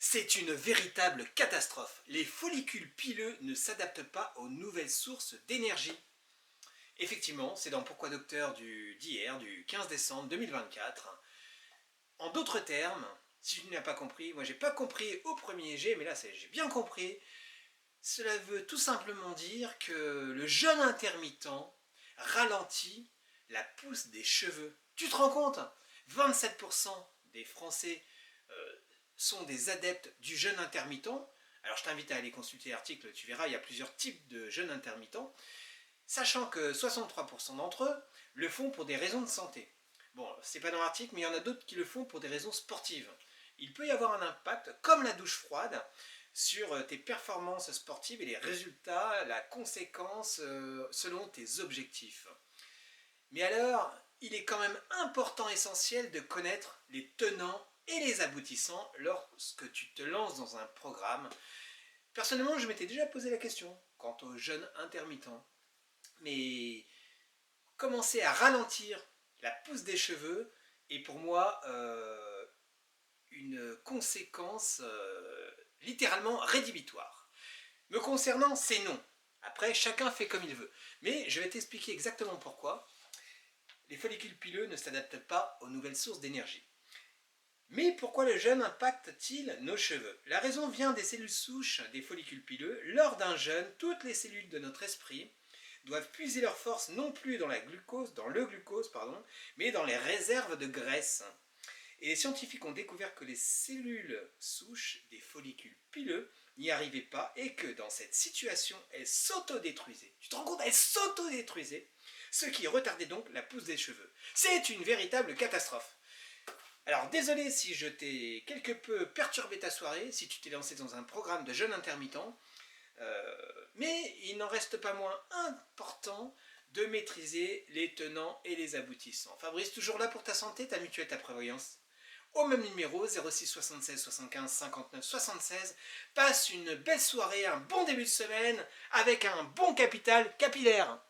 C'est une véritable catastrophe. Les follicules pileux ne s'adaptent pas aux nouvelles sources d'énergie. Effectivement, c'est dans Pourquoi Docteur d'hier, du 15 décembre 2024. En d'autres termes, si tu n'as pas compris, moi j'ai pas compris au premier jet, mais là j'ai bien compris. Cela veut tout simplement dire que le jeûne intermittent ralentit la pousse des cheveux. Tu te rends compte? 27% des Français sont des adeptes du jeûne intermittent. Alors je t'invite à aller consulter l'article, tu verras, il y a plusieurs types de jeûne intermittent, sachant que 63% d'entre eux le font pour des raisons de santé. Bon, c'est pas dans l'article, mais il y en a d'autres qui le font pour des raisons sportives. Il peut y avoir un impact, comme la douche froide, sur tes performances sportives et les résultats, la conséquence selon tes objectifs. Mais alors, il est quand même important, essentiel de connaître les tenants et les aboutissants lorsque tu te lances dans un programme. Personnellement, je m'étais déjà posé la question quant au jeûne intermittent. Mais commencer à ralentir la pousse des cheveux est pour moi une conséquence littéralement rédhibitoire. Me concernant, c'est non. Après, chacun fait comme il veut. Mais je vais t'expliquer exactement pourquoi les follicules pileux ne s'adaptent pas aux nouvelles sources d'énergie. Mais pourquoi le jeûne impacte-t-il nos cheveux? La raison vient des cellules souches des follicules pileux. Lors d'un jeûne, toutes les cellules de notre esprit doivent puiser leur force non plus dans le glucose, mais dans les réserves de graisse. Et les scientifiques ont découvert que les cellules souches des follicules pileux n'y arrivaient pas et que dans cette situation, elles s'autodétruisaient. Tu te rends compte? Elles s'autodétruisaient, ce qui retardait donc la pousse des cheveux. C'est une véritable catastrophe. Alors désolé si je t'ai quelque peu perturbé ta soirée, si tu t'es lancé dans un programme de jeûne intermittent, mais il n'en reste pas moins important de maîtriser les tenants et les aboutissants. Fabrice, toujours là pour ta santé, ta mutuelle, ta prévoyance. Au même numéro, 06 76 75 59 76. Passe une belle soirée, un bon début de semaine, avec un bon capital capillaire.